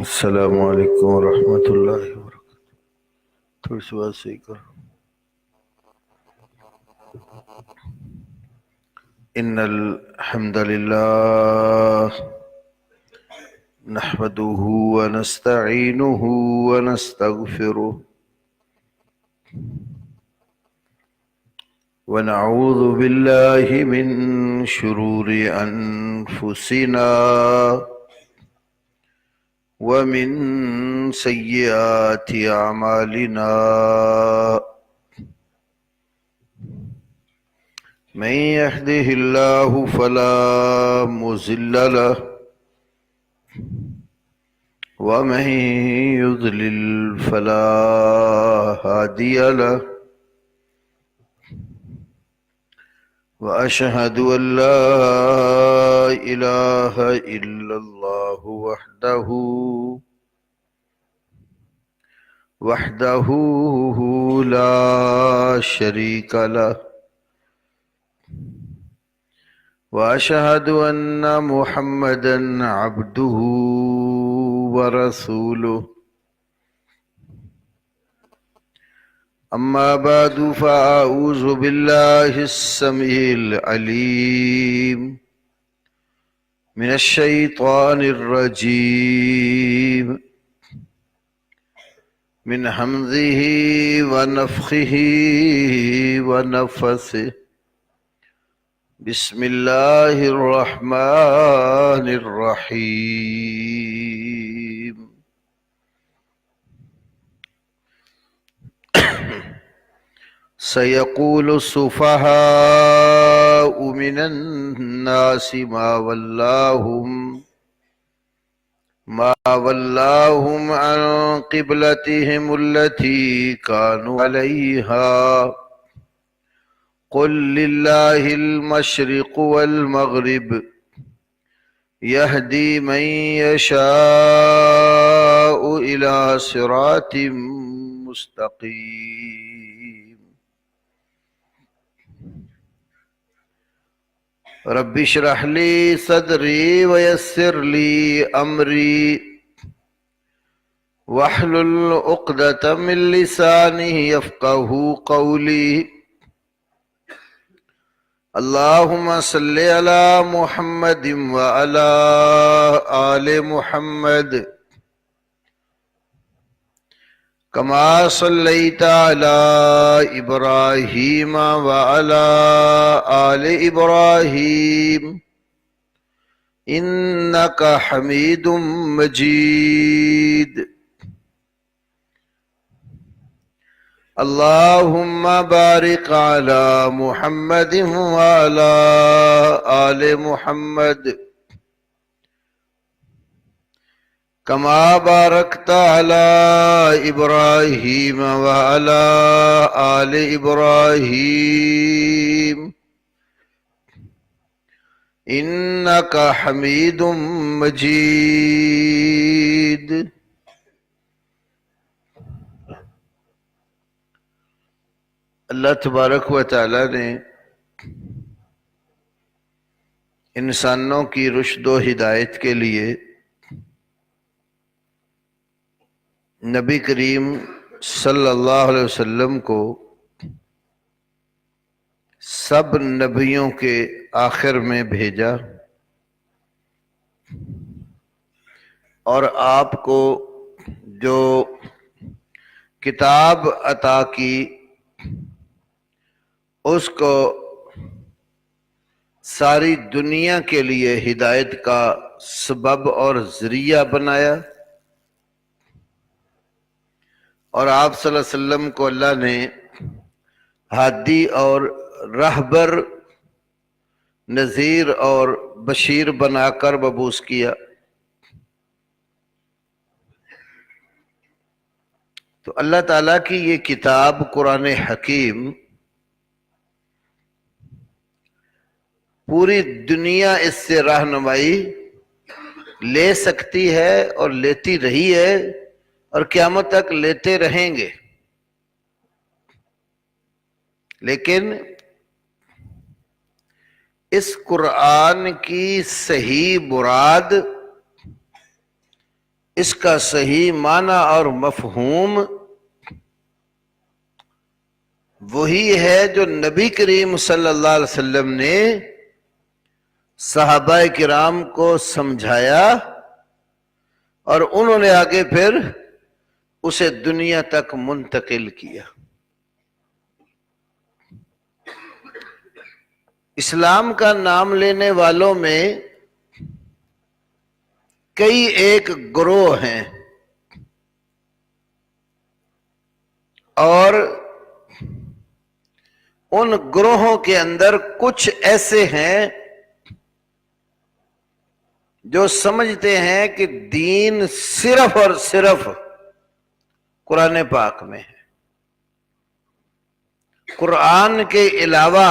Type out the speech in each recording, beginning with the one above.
السلام علیکم ورحمۃ اللہ وبرکاتہ. تھوڑی سی بات صحیح کرو. ان الحمد للہ نحمده ونستعینه ونستغفره ونعوذ باللہ من شرور انفسنا ومن سیئات اعمالنا من يهده الله فلا مضل له ومن يضلل فلا هادي له وأشهد أن لا إله إلا الله وحده لا شريك له وأشهد أن محمدا عبده ورسوله. أما بعد فأعوذ بالله السميع العليم من الشيطان الرجيم من همزه ونفخه ونفثه. بسم الله الرحمن الرحيم. سيقول السفهاء من الناس ما ولاهم عن قبلتهم التي كانوا عليها قل لله المشرق والمغرب يهدي من يشاء إلى صراط مستقيم. رب اشرح لي صدري ويسر لي أمري واحلل عقدة من لساني يفقه قولي. اللهم صل على محمد وعلى آل محمد كما صليت على إبراهيم وعلى آل إبراهيم إنك حميد مجيد. اللهم بارك على محمد وعلى آل محمد كما باركت على إبراهيم وعلى آل إبراهيم إنك حميد مجيد. اللہ تبارک و تعالی نے انسانوں کی رشد و ہدایت کے لیے نبی کریم صلی اللہ علیہ وسلم کو سب نبیوں کے آخر میں بھیجا اور آپ کو جو کتاب عطا کی اس کو ساری دنیا کے لیے ہدایت کا سبب اور ذریعہ بنایا، اور آپ صلی اللہ علیہ وسلم کو اللہ نے ہادی اور رہبر، نذیر اور بشیر بنا کر مبعوث کیا. تو اللہ تعالیٰ کی یہ کتاب قرآن حکیم پوری دنیا اس سے رہنمائی لے سکتی ہے اور لیتی رہی ہے اور قیامت تک لیتے رہیں گے. لیکن اس قرآن کی صحیح مراد اس کا صحیح معنی اور مفہوم وہی ہے جو نبی کریم صلی اللہ علیہ وسلم نے صحابہ کرام کو سمجھایا اور انہوں نے آگے پھر اسے دنیا تک منتقل کیا۔ اسلام کا نام لینے والوں میں کئی ایک گروہ ہیں، اور ان گروہوں کے اندر کچھ ایسے ہیں جو سمجھتے ہیں کہ دین صرف اور صرف قرآن پاک میں ہے، قرآن کے علاوہ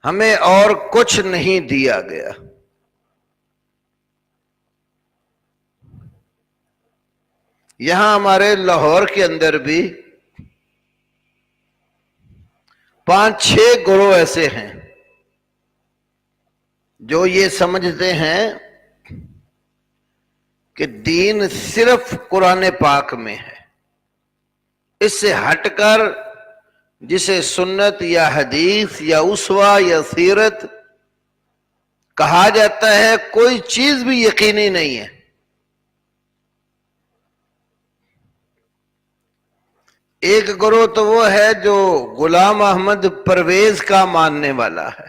ہمیں اور کچھ نہیں دیا گیا۔ یہاں ہمارے لاہور کے اندر بھی 5-6 گروہ ایسے ہیں جو یہ سمجھتے ہیں کہ دین صرف قرآن پاک میں ہے، اس سے ہٹ کر جسے سنت یا حدیث یا اسوہ یا سیرت کہا جاتا ہے کوئی چیز بھی یقینی نہیں ہے۔ ایک گروہ تو وہ ہے جو غلام احمد پرویز کا ماننے والا ہے،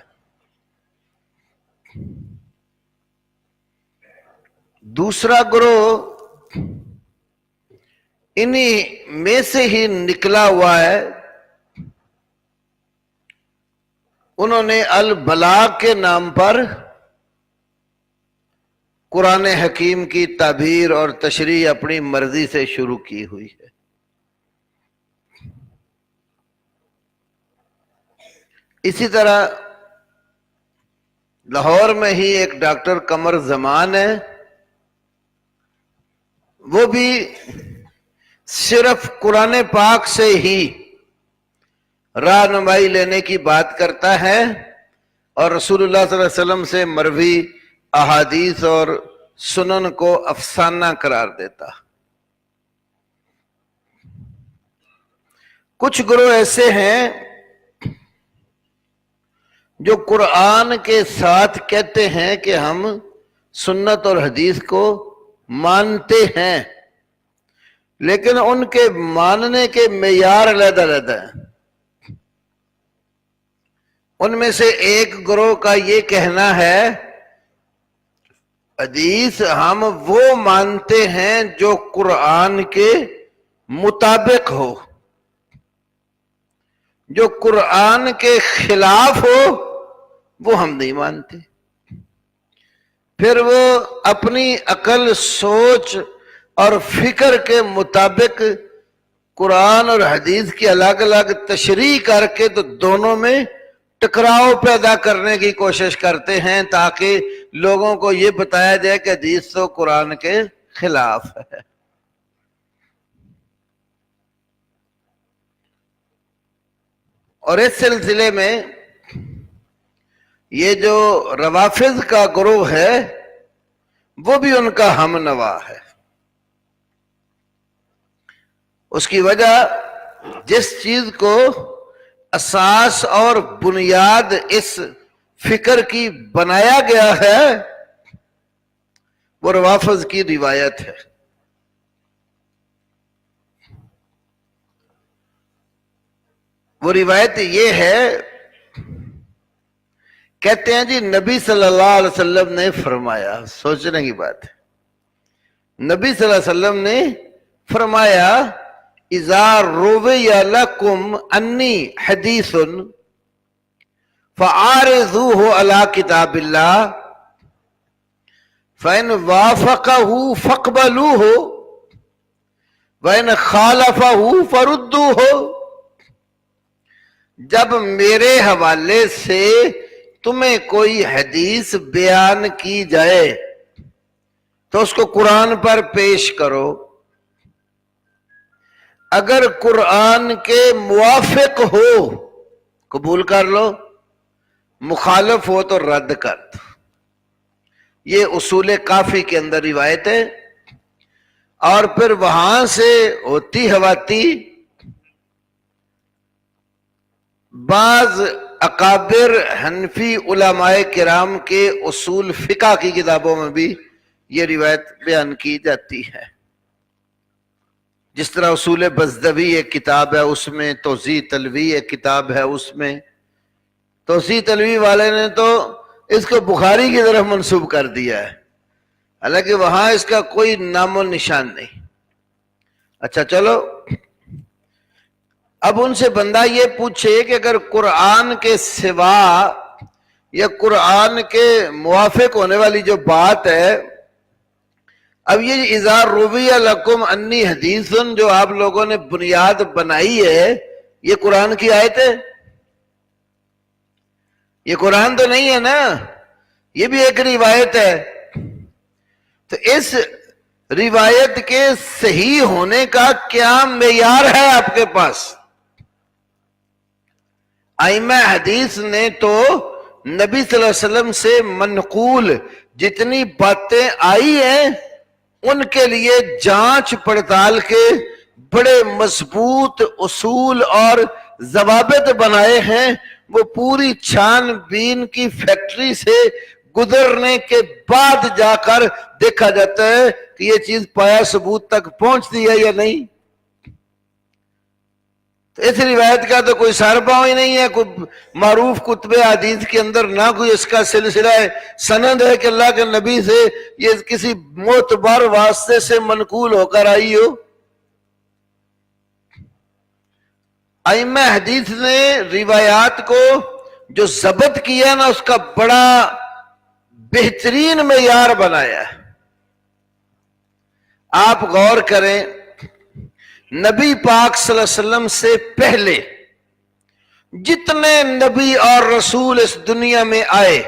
دوسرا گروہ انہی میں سے ہی نکلا ہوا ہے، انہوں نے البلاغ کے نام پر قرآن حکیم کی تعبیر اور تشریح اپنی مرضی سے شروع کی ہوئی ہے۔ اسی طرح لاہور میں ہی ایک ڈاکٹر قمر زمان ہے، وہ بھی صرف قرآن پاک سے ہی رہنمائی لینے کی بات کرتا ہے اور رسول اللہ صلی اللہ علیہ وسلم سے مروی احادیث اور سنن کو افسانہ قرار دیتا۔ کچھ گروہ ایسے ہیں جو قرآن کے ساتھ کہتے ہیں کہ ہم سنت اور حدیث کو مانتے ہیں، لیکن ان کے ماننے کے معیار علیحدہ علیحدہ ہیں۔ ان میں سے ایک گروہ کا یہ کہنا ہے حدیث ہم وہ مانتے ہیں جو قرآن کے مطابق ہو، جو قرآن کے خلاف ہو وہ ہم نہیں مانتے۔ پھر وہ اپنی عقل، سوچ اور فکر کے مطابق قرآن اور حدیث کی الگ الگ تشریح کر کے تو دونوں میں ٹکراؤ پیدا کرنے کی کوشش کرتے ہیں تاکہ لوگوں کو یہ بتایا جائے کہ حدیث تو قرآن کے خلاف ہے۔ اور اس سلسلے میں یہ جو روافض کا گروہ ہے وہ بھی ان کا ہم نوا ہے۔ اس کی وجہ جس چیز کو اساس اور بنیاد اس فکر کی بنایا گیا ہے وہ روافض کی روایت ہے۔ وہ روایت یہ ہے، کہتے ہیں جی نبی صلی اللہ علیہ وسلم نے فرمایا، سوچنے کی بات ہے، نبی صلی اللہ علیہ وسلم نے فرمایا اذا روی لکم انی حدیث فعارضوه علی کتاب اللہ فإن وافقه فاقبلوه وإن خالفه فردوه۔ جب میرے حوالے سے تمہیں کوئی حدیث بیان کی جائے تو اس کو قرآن پر پیش کرو، اگر قرآن کے موافق ہو قبول کر لو، مخالف ہو تو رد کر دو۔ یہ اصول کافی کے اندر روایت ہے. اور پھر وہاں سے ہوتی ہواتی بعض اکابر حنفی علماء کرام کے اصول فقہ کی کتابوں میں بھی یہ روایت بیان کی جاتی ہے. جس طرح اصول بزدوی ایک کتاب ہے، اس میں توضیح تلوی ایک کتاب ہے، اس میں توضیح تلوی والے نے تو اس کو بخاری کی طرف منسوب کر دیا ہے، حالانکہ وہاں اس کا کوئی نام و نشان نہیں. اچھا چلو، اب ان سے بندہ یہ پوچھے کہ اگر قرآن کے سوا یا قرآن کے موافق ہونے والی جو بات ہے، اب یہ اذا روی لکم انی حدیث جو آپ لوگوں نے بنیاد بنائی ہے، یہ قرآن کی آیت ہے؟ یہ قرآن تو نہیں ہے نا، یہ بھی ایک روایت ہے. تو اس روایت کے صحیح ہونے کا کیا معیار ہے آپ کے پاس؟ ائمہ حدیث نے تو نبی صلی اللہ علیہ وسلم سے منقول جتنی باتیں آئی ہیں ان کے لیے جانچ پڑتال کے بڑے مضبوط اصول اور ضوابط بنائے ہیں. وہ پوری چھان بین کی فیکٹری سے گزرنے کے بعد جا کر دیکھا جاتا ہے کہ یہ چیز پایا ثبوت تک پہنچتی ہے یا نہیں. تو اس روایت کا تو کوئی سر پاؤں ہی نہیں ہے. کوئی معروف کتب حدیث کے اندر نہ کوئی اس کا سلسلہ سند ہے کہ اللہ کے نبی سے یہ کسی معتبر واسطے سے منقول ہو کر آئی ہو. ائمہ حدیث نے روایات کو جو ضبط کیا نا اس کا بڑا بہترین معیار بنایا ہے. آپ غور کریں، نبی پاک صلی اللہ علیہ وسلم سے پہلے جتنے نبی اور رسول اس دنیا میں آئے،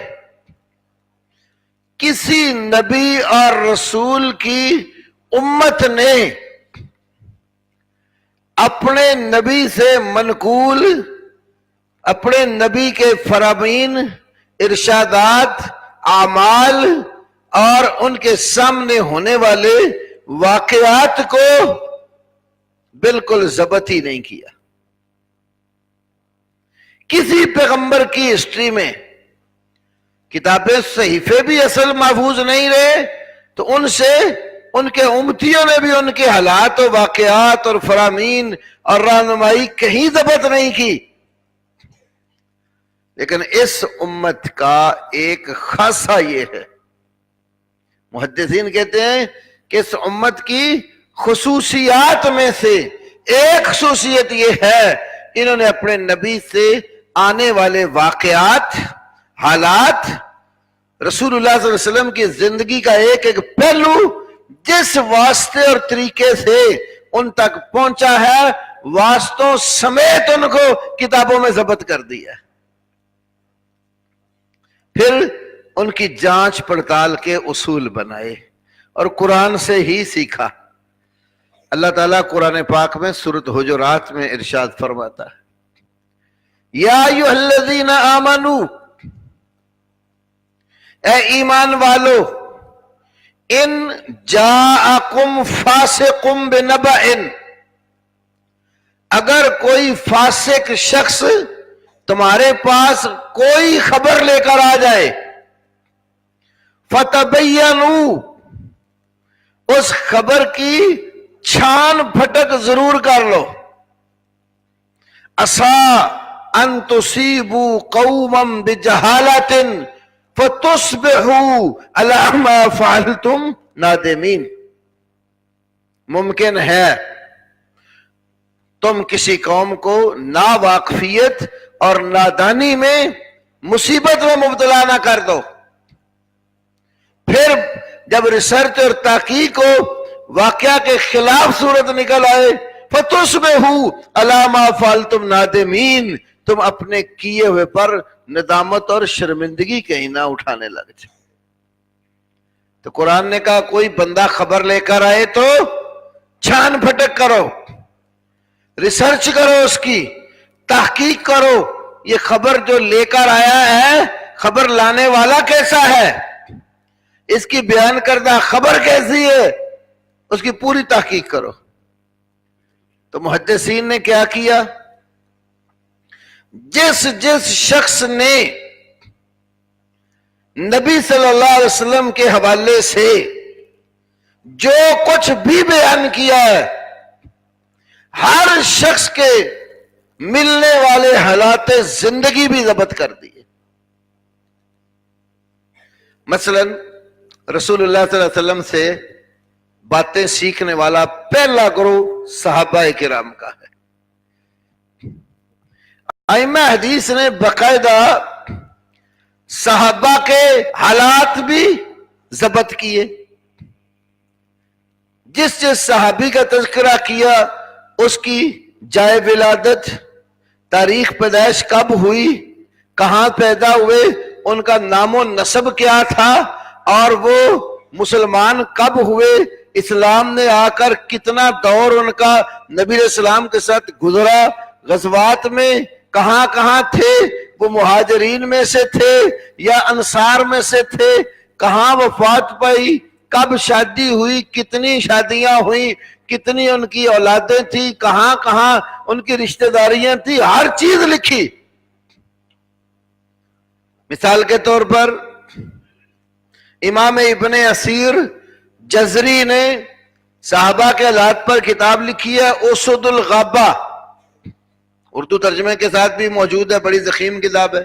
کسی نبی اور رسول کی امت نے اپنے نبی سے منقول اپنے نبی کے فرامین، ارشادات، اعمال اور ان کے سامنے ہونے والے واقعات کو بالکل ضبط ہی نہیں کیا. کسی پیغمبر کی ہسٹری میں کتابیں صحیفے بھی اصل محفوظ نہیں رہے تو ان سے ان کے امتیوں نے بھی ان کے حالات و واقعات اور فرامین اور رہنمائی کہیں ضبط نہیں کی. لیکن اس امت کا ایک خاصہ یہ ہے، محدثین کہتے ہیں کہ اس امت کی خصوصیات میں سے ایک خصوصیت یہ ہے، انہوں نے اپنے نبی سے آنے والے واقعات، حالات، رسول اللہ صلی اللہ علیہ وسلم کی زندگی کا ایک ایک پہلو جس واسطے اور طریقے سے ان تک پہنچا ہے، واسطوں سمیت ان کو کتابوں میں ضبط کر دیا. پھر ان کی جانچ پڑتال کے اصول بنائے اور قرآن سے ہی سیکھا. اللہ تعالیٰ قرآن پاک میں سورۃ حجرات میں ارشاد فرماتا ہے، یا ایھا الذین آمنو، اے ایمان والو، ان جاءکم فاسق بنبأ، اگر کوئی فاسق شخص تمہارے پاس کوئی خبر لے کر آ جائے، فتبینوا، اس خبر کی چھان پھٹک ضرور کر لو، عسیٰ ان تصیبوا قوما بجہالۃ فتصبحوا علی ما فعلتم نادمین. ممکن ہے تم کسی قوم کو ناواقفیت اور نادانی میں مصیبت میں مبتلا نہ کر دو، پھر جب ریسرچ اور تحقیق ہو واقعہ کے خلاف صورت نکل آئے، فتصبحوا علی ما فعلتم نادمین، تم اپنے کیے ہوئے پر ندامت اور شرمندگی کہیں نہ اٹھانے لگ جائے. تو قرآن نے کہا کوئی بندہ خبر لے کر آئے تو چھان پھٹک کرو، ریسرچ کرو، اس کی تحقیق کرو، یہ خبر جو لے کر آیا ہے خبر لانے والا کیسا ہے، اس کی بیان کردہ خبر کیسی ہے، اس کی پوری تحقیق کرو۔ تو محدثین نے کیا کیا، جس شخص نے نبی صلی اللہ علیہ وسلم کے حوالے سے جو کچھ بھی بیان کیا ہے، ہر شخص کے ملنے والے حالات زندگی بھی ضبط کر دیے۔ مثلا رسول اللہ صلی اللہ علیہ وسلم سے باتیں سیکھنے والا پہلا گروہ صحابہ کرام کا ہے۔ ائمہ حدیث نے باقاعدہ صحابہ کے حالات بھی ضبط کیے، جس صحابی کا تذکرہ کیا اس کی جائے ولادت، تاریخ پیدائش کب ہوئی، کہاں پیدا ہوئے، ان کا نام و نسب کیا تھا، اور وہ مسلمان کب ہوئے، اسلام نے آ کر کتنا دور ان کا نبی علیہ السلام کے ساتھ گزرا، غزوات میں کہاں کہاں تھے، وہ مہاجرین میں سے تھے یا انصار میں سے تھے، کہاں وفات پائی، کب شادی ہوئی، کتنی شادیاں ہوئی، کتنی ان کی اولادیں تھیں، کہاں کہاں ان کی رشتہ داریاں تھیں، ہر چیز لکھی۔ مثال کے طور پر امام ابن اسیر جزری نے صحابہ کے حالات پر کتاب لکھی ہے، اسد الغابہ، اردو ترجمے کے ساتھ بھی موجود ہے، بڑی ضخیم کتاب ہے۔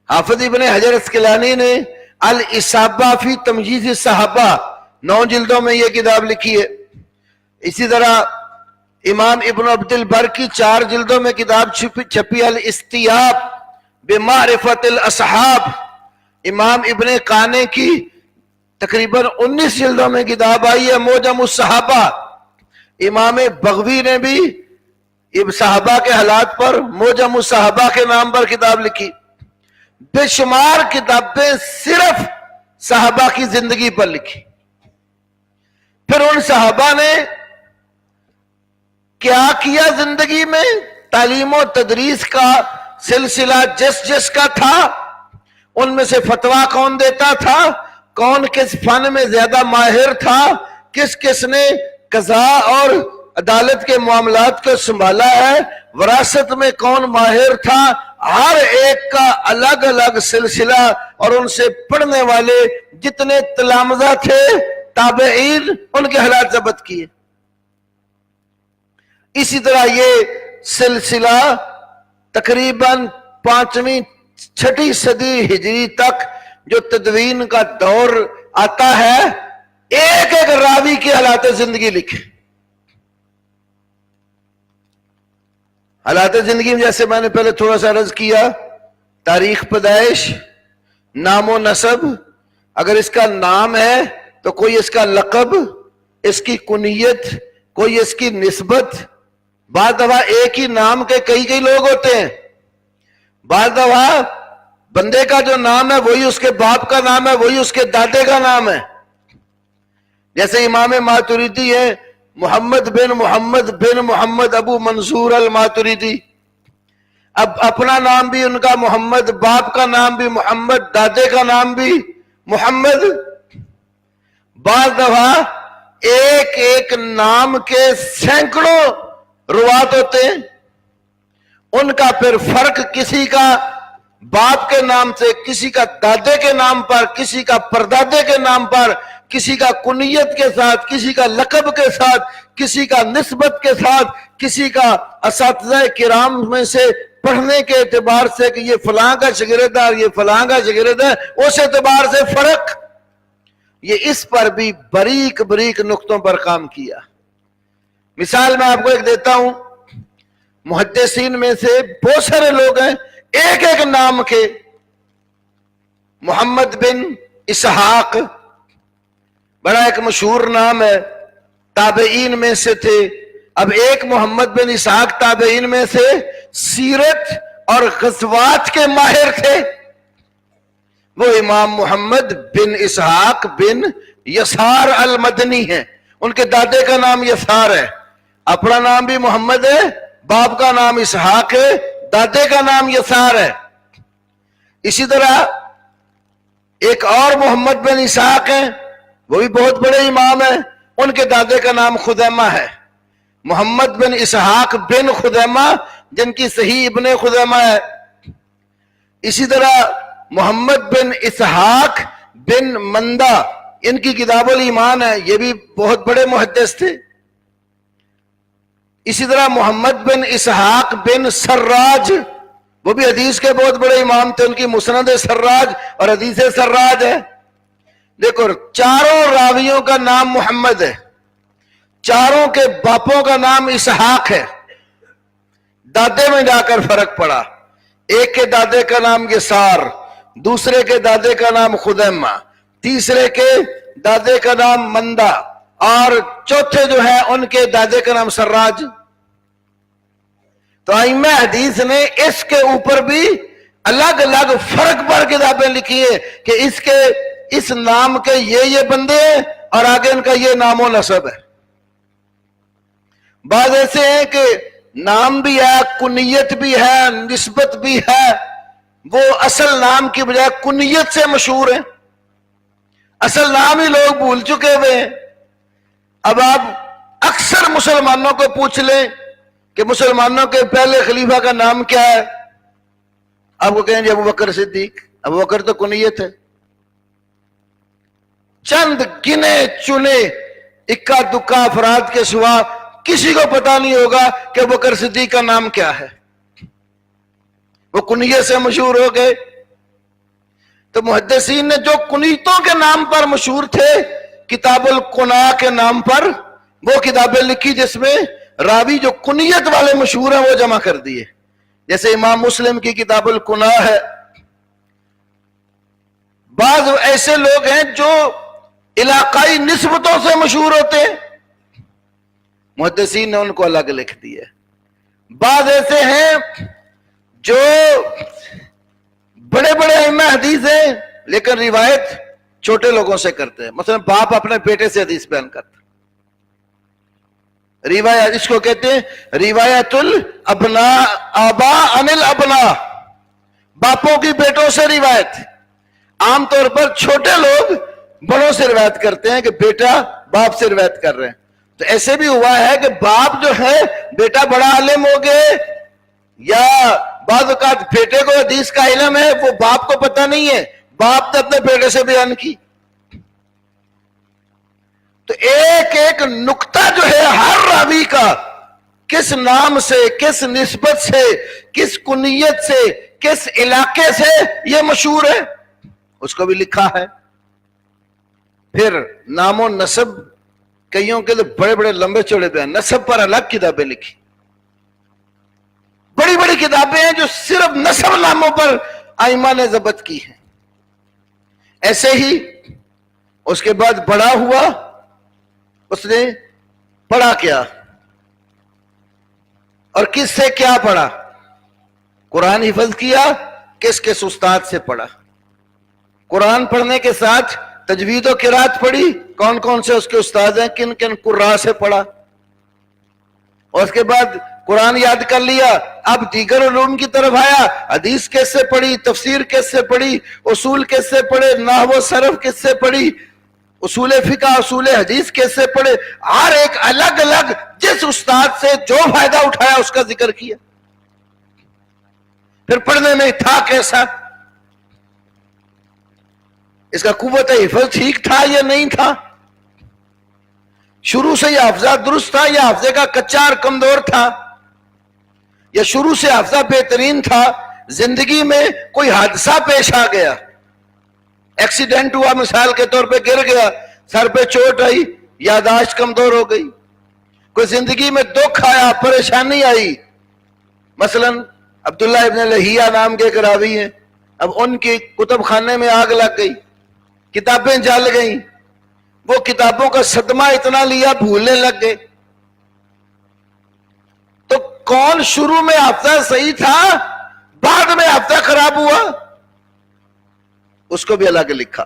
حافظ ابن حجر اسقلانی نے الاصابہ فی تمجیز الصحابہ 9 جلدوں میں یہ کتاب لکھی ہے۔ اسی طرح امام ابن عبد البر کی 4 جلدوں میں کتاب چھپی الاستیاب بمعرفت الاصحاب۔ امام ابن قانے کی تقریباً 19 جلدوں میں کتاب آئی ہے معجم الصحابہ۔ امام بغوی نے بھی صحابہ کے حالات پر معجم الصحابہ کے نام پر کتاب لکھی۔ بے شمار کتابیں صرف صحابہ کی زندگی پر لکھی۔ پھر ان صحابہ نے کیا کیا زندگی میں، تعلیم و تدریس کا سلسلہ جس کا تھا، ان میں سے فتویٰ کون دیتا تھا، کون کس فن میں زیادہ ماہر تھا، کس نے قضاء اور عدالت کے معاملات کو سنبھالا ہے، وراثت میں کون ماہر تھا، ہر ایک کا الگ الگ سلسلہ، اور ان سے پڑھنے والے جتنے تلامذہ تھے تابعین، ان کے حالات ضبط کیے۔ اسی طرح یہ سلسلہ تقریباً 5ویں 6 صدی ہجری تک جو تدوین کا دور آتا ہے، ایک ایک راوی کے حالات زندگی لکھے۔ حالات زندگی میں جیسے میں نے پہلے تھوڑا سا عرض کیا، تاریخ پیدائش، نام و نسب، اگر اس کا نام ہے تو کوئی اس کا لقب، اس کی کنیت، کوئی اس کی نسبت۔ بعض دفعہ ایک ہی نام کے کئی لوگ ہوتے ہیں، بعض دفعہ بندے کا جو نام ہے وہی اس کے باپ کا نام ہے، وہی اس کے دادے کا نام ہے۔ جیسے امام ماتریدی ہے محمد بن محمد ابو منصور الماتریدی، اب اپنا نام بھی ان کا محمد، باپ کا نام بھی محمد، دادے کا نام بھی محمد۔ بعض دفعہ ایک نام کے سینکڑوں روات ہوتے ہیں، ان کا پھر فرق کسی کا باپ کے نام سے، کسی کا دادے کے نام پر، کسی کا پردادے کے نام پر، کسی کا کنیت کے ساتھ، کسی کا لقب کے ساتھ، کسی کا نسبت کے ساتھ، کسی کا اساتذہ کرام میں سے پڑھنے کے اعتبار سے کہ یہ فلاں کا شاگرد ہے اور یہ فلاں کا شاگرد ہے، اس اعتبار سے فرق۔ یہ اس پر بھی باریک نقطوں پر کام کیا۔ مثال میں آپ کو ایک دیتا ہوں، محدثین میں سے بہت سارے لوگ ہیں ایک نام کے، محمد بن اسحاق بڑا ایک مشہور نام ہے، تابعین میں سے تھے۔ اب ایک محمد بن اسحاق تابعین میں سے سیرت اور غزوات کے ماہر تھے، وہ امام محمد بن اسحاق بن یسار المدنی ہیں۔ ان کے دادے کا نام یسار ہے، اپنا نام بھی محمد ہے، باپ کا نام اسحاق ہے، دادے کا نام یسار ہے۔ اسی طرح ایک اور محمد بن اسحاق ہیں، وہ بھی بہت بڑے امام ہیں، ان کے دادے کا نام خزیمہ ہے، محمد بن اسحاق بن خزیمہ، جن کی صحیح ابن خزیمہ ہے۔ اسی طرح محمد بن اسحاق بن مندہ، ان کی کتاب الایمان ہے، یہ بھی بہت بڑے محدث تھے۔ اسی طرح محمد بن اسحاق بن سراج، وہ بھی حدیث کے بہت بڑے امام تھے، ان کی مسند سراج اور حدیث سراج ہے۔ دیکھو چاروں راویوں کا نام محمد ہے، چاروں کے باپوں کا نام اسحاق ہے، دادے میں جا کر فرق پڑا، ایک کے دادے کا نام یسار، دوسرے کے دادے کا نام خزیمہ، تیسرے کے دادے کا نام مندہ، اور چوتھے جو ہے ان کے دادے کا نام سراج۔ تو ائمہ حدیث نے اس کے اوپر بھی الگ الگ فرق پر کتابیں لکھی ہے کہ اس نام کے یہ بندے ہیں اور آگے ان کا یہ نام و نسب ہے۔ بعض ایسے ہیں کہ نام بھی ہے، کنیت بھی ہے، نسبت بھی ہے، وہ اصل نام کی بجائے کنیت سے مشہور ہیں، اصل نام ہی لوگ بھول چکے ہوئے ہیں۔ اب آپ اکثر مسلمانوں کو پوچھ لیں کہ مسلمانوں کے پہلے خلیفہ کا نام کیا ہے، آپ کو کہیں گے ابو بکر صدیق۔ ابو بکر تو کنیت ہے۔ چند گنے چنے اکا دکا افراد کے سوا کسی کو پتا نہیں ہوگا کہ ابو بکر صدیق کا نام کیا ہے، وہ کنیت سے مشہور ہو گئے۔ تو محدثین نے جو کنیتوں کے نام پر مشہور تھے، کتاب القنا کے نام پر وہ کتابیں لکھی جس میں راوی جو کنیت والے مشہور ہیں وہ جمع کر دیے، جیسے امام مسلم کی کتاب القنا ہے۔ بعض ایسے لوگ ہیں جو علاقائی نسبتوں سے مشہور ہوتے ہیں، محدثین نے ان کو الگ لکھ دیا۔ بعض ایسے ہیں جو بڑے بڑے ائمہ حدیث ہیں لیکن روایت چھوٹے لوگوں سے کرتے ہیں، مثلا باپ اپنے بیٹے سے حدیث بیان کرتا، روایت، اس کو کہتے ہیں روایت الابناء آبا عن الابناء، باپوں کی بیٹوں سے روایت۔ عام طور پر چھوٹے لوگ بڑوں سے روایت کرتے ہیں کہ بیٹا باپ سے روایت کر رہے ہیں۔ تو ایسے بھی ہوا ہے کہ باپ جو ہے بیٹا بڑا عالم ہو گئے، یا بعض اوقات بیٹے کو حدیث کا علم ہے وہ باپ کو پتہ نہیں ہے، باپ نے اپنے بیٹے سے بیان کی۔ تو ایک ایک نقطہ جو ہے ہر راوی کا، کس نام سے، کس نسبت سے، کس کنیت سے، کس علاقے سے یہ مشہور ہے، اس کو بھی لکھا ہے۔ پھر نام و نسب، کئیوں کے تو بڑے بڑے لمبے چوڑے بیان، نسب پر الگ کتابیں لکھی، بڑی بڑی کتابیں ہیں جو صرف نسب ناموں پر ائمہ نے ضبط کی ہیں۔ ایسے ہی اس کے بعد بڑا ہوا، اس نے پڑھا کیا اور کس سے کیا پڑھا، قرآن حفظ کیا، کس کس استاد سے پڑھا، قرآن پڑھنے کے ساتھ تجوید و قرات پڑھی، کون کون سے اس کے استاد ہیں، کن کن قراء سے پڑھا، اور اس کے بعد قرآن یاد کر لیا، اب دیگر علوم کی طرف آیا، حدیث کس سے پڑھی، تفسیر کس سے پڑھی، اصول کس سے پڑھے، نحو و صرف کس سے پڑھی، اصول فقہ، اصول حدیث کس سے پڑھے، ہر ایک الگ الگ جس استاد سے جو فائدہ اٹھایا اس کا ذکر کیا۔ پھر پڑھنے میں تھا کیسا، اس کا قوت حفظ ٹھیک تھا یا نہیں تھا، شروع سے یہ حافظہ درست تھا یا حافظے کا کچا اور کمزور تھا، یا شروع سے حافظہ بہترین تھا، زندگی میں کوئی حادثہ پیش آ گیا، ایکسیڈنٹ ہوا مثال کے طور پہ، گر گیا، سر پہ چوٹ آئی، یادداشت کمزور ہو گئی، کوئی زندگی میں دکھ آیا، پریشانی آئی، مثلا عبداللہ ابن لہیہ نام کے ایک راوی ہیں، اب ان کی کتب خانے میں آگ لگ گئی، کتابیں جل گئیں، وہ کتابوں کا صدمہ اتنا لیا بھولنے لگ گئے۔ تو کون شروع میں حافظہ صحیح تھا، بعد میں حافظہ خراب ہوا، اس کو بھی الگ لکھا۔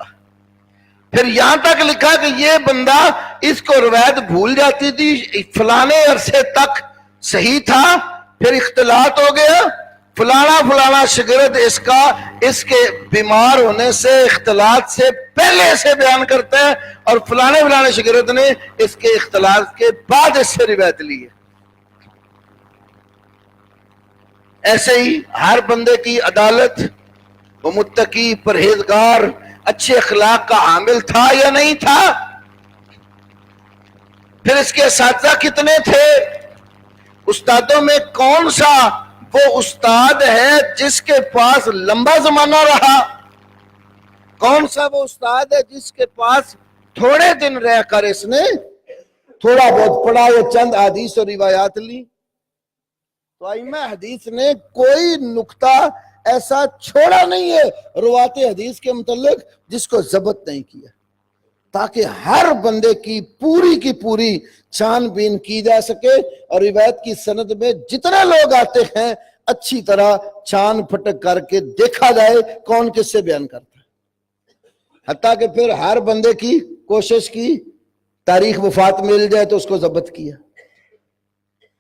پھر یہاں تک لکھا کہ یہ بندہ، اس کو روایت بھول جاتی تھی، فلانے عرصے تک صحیح تھا، پھر اختلاط ہو گیا، فلانا فلانا شاگرد اس کے بیمار ہونے سے اختلاط سے پہلے سے بیان کرتا ہے اور فلانے فلانے شاگرد نے اس کے اختلاط کے بعد اس سے روایت لی ہے. ایسے ہی ہر بندے کی عدالت، وہ متقی، پرہیزگار، اچھے اخلاق کا حامل تھا یا نہیں تھا؟ پھر اس کے اساتذہ کتنے تھے؟ استادوں میں کون سا وہ استاد ہے جس کے پاس لمبا زمانہ رہا؟ کون سا وہ استاد ہے جس کے پاس تھوڑے دن رہ کر اس نے تھوڑا بہت پڑھا یا چند حدیث اور روایات لی؟ تو ائمہ حدیث نے کوئی نقطہ ایسا چھوڑا نہیں ہے روات حدیث کے متعلق جس کو ضبط نہیں کیا، تاکہ ہر بندے کی پوری چھان بین کی جا سکے اور روایت کی سند میں جتنے لوگ آتے ہیں اچھی طرح چھان پھٹک کر کے دیکھا جائے کون کس سے بیان کرتا ہے. حتیٰ کہ پھر ہر بندے کی کوشش کی تاریخ وفات مل جائے تو اس کو ضبط کیا.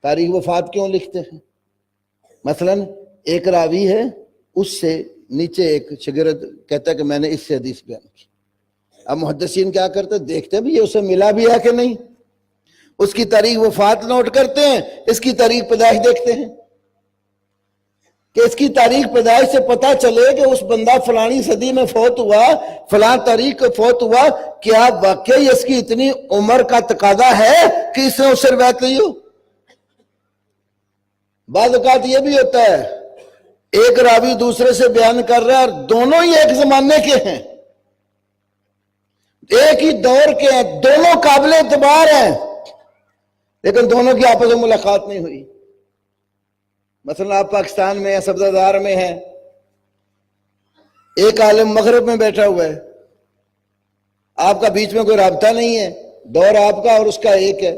تاریخ وفات کیوں لکھتے ہیں؟ مثلا ایک راوی ہے، اس سے نیچے ایک شاگرد کہتا ہے کہ میں نے اس سے حدیث بیان کی. اب محدثین کیا کرتے؟ دیکھتے بھی یہ اسے ملا بھی ہے کہ نہیں، اس کی تاریخ وفات نوٹ کرتے ہیں، اس کی تاریخ پیدائش دیکھتے ہیں کہ اس کی تاریخ پیدائش سے پتہ چلے کہ اس بندہ فلانی صدی میں فوت ہوا، فلان تاریخ کو فوت ہوا، کیا واقعی اس کی اتنی عمر کا تقاضا ہے کہ اس نے اس سے روایت لی ہو؟ بعض اوقات یہ بھی ہوتا ہے ایک راوی دوسرے سے بیان کر رہا ہے اور دونوں ہی ایک زمانے کے ہیں، ایک ہی دور کے ہیں، دونوں قابل اعتبار ہیں، لیکن دونوں کی آپس میں ملاقات نہیں ہوئی. مثلا آپ پاکستان میں ہیں، سبزہ زار میں ہیں، ایک عالم مغرب میں بیٹھا ہوا ہے، آپ کا بیچ میں کوئی رابطہ نہیں ہے، دور آپ کا اور اس کا ایک ہے.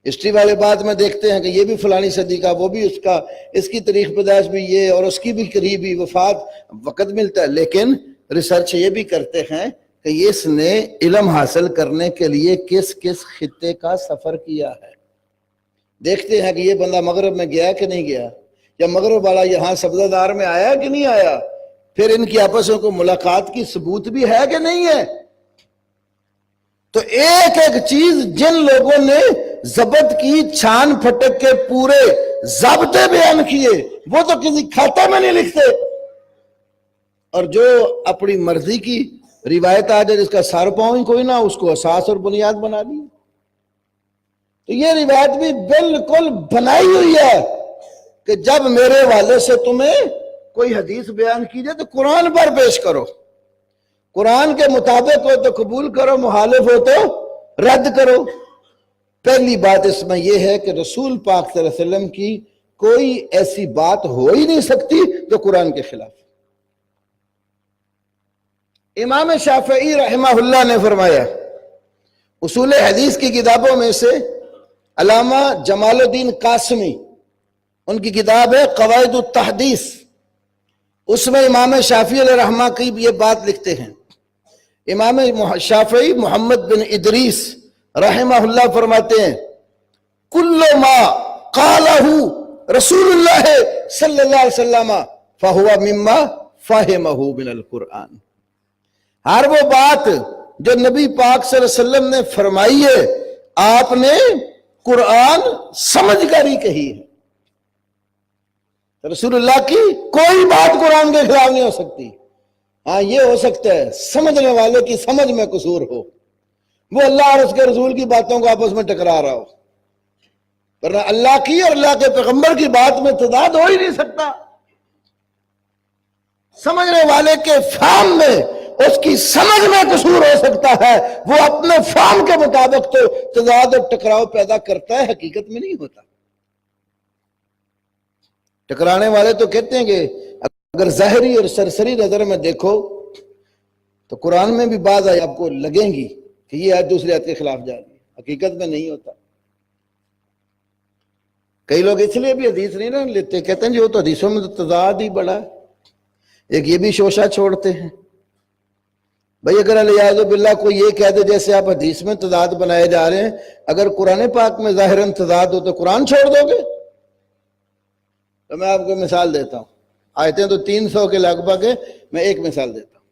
ہسٹری والے بعد میں دیکھتے ہیں کہ یہ بھی فلانی صدی کا، وہ بھی اس کا، اس کی تاریخ پیدائش بھی یہ اور اس کی بھی قریبی وفات وقت ملتا ہے. لیکن ریسرچ یہ بھی کرتے ہیں کہ اس نے علم حاصل کرنے کے لیے کس کس خطے کا سفر کیا ہے. دیکھتے ہیں کہ یہ بندہ مغرب میں گیا کہ نہیں گیا، یا مغرب والا یہاں سبزہ زار میں آیا کہ نہیں آیا، پھر ان کی آپس میں کوئی ملاقات کی ثبوت بھی ہے کہ نہیں ہے. تو ایک ایک چیز جن لوگوں نے ضبط کی، چھان پھٹک کے پورے ضابطے بیان کیے، وہ تو کسی کھاتے میں نہیں لکھتے، اور جو اپنی مرضی کی روایت آ جائے جس کا سر پاؤں ہی کوئی نہ، اس کو اساس اور بنیاد بنا دی. تو یہ روایت بھی بالکل بنائی ہوئی ہے کہ جب میرے والے سے تمہیں کوئی حدیث بیان کی جائے تو قرآن پر پیش کرو، قرآن کے مطابق ہو تو قبول کرو، مخالف ہو تو رد کرو. پہلی بات اس میں یہ ہے کہ رسول پاک صلی اللہ علیہ وسلم کی کوئی ایسی بات ہو ہی نہیں سکتی جو قرآن کے خلاف. امام شافعی رحمہ اللہ نے فرمایا، اصول حدیث کی کتابوں میں سے علامہ جمال الدین قاسمی، ان کی کتاب ہے قواعد التحدیث، اس میں امام شافعی علیہ رحمہ کی یہ بات لکھتے ہیں. امام شافعی محمد بن ادریس رحمہ اللہ فرماتے ہیں، کل ما قالہ رسول اللہ صلی اللہ علیہ وسلم فہو مما فہمہ من القرآن. ہر وہ بات جو نبی پاک صلی اللہ علیہ وسلم نے فرمائی ہے آپ نے قرآن سمجھ کر ہی کہی ہے. رسول اللہ کی کوئی بات قرآن کے خلاف نہیں ہو سکتی. ہاں یہ ہو سکتا ہے سمجھنے والے کی سمجھ میں قصور ہو، وہ اللہ اور اس کے رسول کی باتوں کو آپس میں ٹکرا رہا ہو، ورنہ اللہ کی اور اللہ کے پیغمبر کی بات میں تضاد ہو ہی نہیں سکتا. سمجھنے والے کے فہم میں اس کی سمجھ میں قصور ہو سکتا ہے، وہ اپنے فہم کے مطابق تو تضاد اور ٹکراؤ پیدا کرتا ہے، حقیقت میں نہیں ہوتا. ٹکرانے والے تو کہتے ہیں کہ اگر ظاہری اور سرسری نظر میں دیکھو تو قرآن میں بھی بعض آیات آپ کو لگیں گی کہ یہ آیت دوسری آیت کے خلاف جا رہی ہے، حقیقت میں نہیں ہوتا. کئی لوگ اس لیے بھی حدیث نہیں نہ لیتے، کہتے ہیں جو تو حدیثوں میں تو تضاد ہی بڑا ہے. ایک یہ بھی شوشہ چھوڑتے ہیں، بھئی اگر علیہ باللہ کوئی یہ کہہ دے جیسے آپ حدیث میں تضاد بنائے جا رہے ہیں، اگر قرآن پاک میں ظاہراً تضاد ہو تو قرآن چھوڑ دو گے؟ تو میں آپ کو مثال دیتا ہوں، آیتیں تو 300 کے لگ بھگ ہے، میں ایک مثال دیتا ہوں۔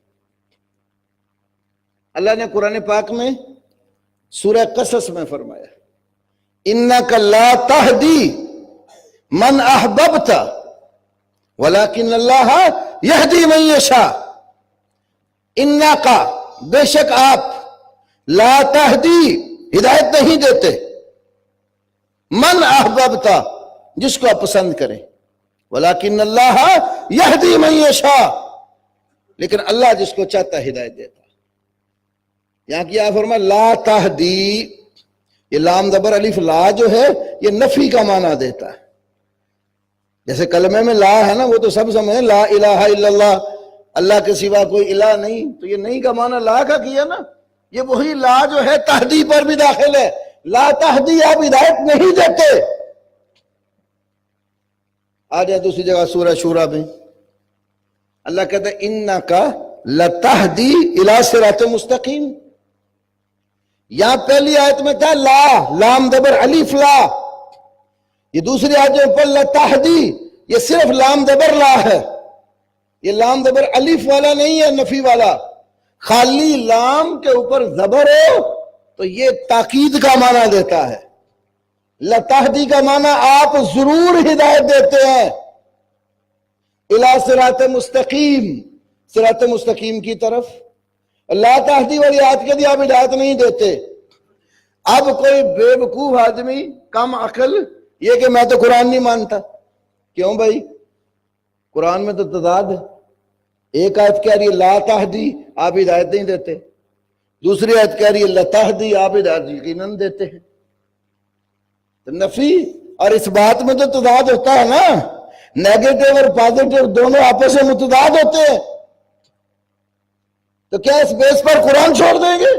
اللہ نے قرآن پاک میں سورہ قصص میں فرمایا اِنَّكَ لَا تَهْدِي مَنْ أَحْبَبْتَ وَلَكِنَّ اللَّهَ يَهْدِي مَنْ يَشَاءُ۔ اِنَّكَ بے شک آپ، لا تہدی ہدایت نہیں دیتے، من احببتا جس کو آپ پسند کریں، ولیکن اللہ یہدی من یشاء لیکن اللہ جس کو چاہتا ہے ہدایت دیتا۔ یہاں کیا فرمایا لا تہدی، یہ لام زبر الف لا جو ہے یہ نفی کا معنی دیتا ہے۔ جیسے کلمے میں لا ہے نا، وہ تو سب سمجھیں لا الہ الا اللہ، اللہ کے سوا کوئی الہ نہیں، تو یہ نہیں کا معنی لا کا کیا نا، یہ وہی لا جو ہے تہدی پر بھی داخل ہے، لا تہدی آپ ہدایت نہیں دیتے۔ آ جائے دوسری جگہ سورہ شورى میں اللہ کہتا ہے اِنَّكَ لَتَہْدِي إِلَىٰ صِرَاطٍ مُسْتَقِيمٍ۔ یہاں پہلی آیت میں تھا لا، لام زبر الف لا، یہ دوسری آیت پر لَتَہْدِي، یہ صرف لام زبر لا ہے، یہ لام زبر الف والا نہیں ہے، نفی والا۔ خالی لام کے اوپر زبر ہو تو یہ تاکید کا معنی دیتا ہے۔ لتہدی کا معنی آپ ضرور ہدایت دیتے ہیں، الی صراط مستقیم، صراط مستقیم کی طرف۔ لا تہدی والی آیت کے لیے آپ ہدایت نہیں دیتے۔ اب کوئی بے وقوف آدمی کم عقل یہ کہ میں تو قرآن نہیں مانتا، کیوں بھائی؟ قرآن میں تو تضاد ہے، ایک آیت کہہ رہی ہے لا تہدی آپ ہدایت نہیں دیتے، دوسری آیت کہہ رہی ہے لتہدی آپ ہدایت یقیناً دیتے ہیں۔ تو نفی اور اس بات میں تو تضاد ہوتا ہے نا، نیگیٹو اور پازیٹو دونوں آپس میں متضاد ہوتے ہیں، تو کیا اس بیس پر قرآن چھوڑ دیں گے؟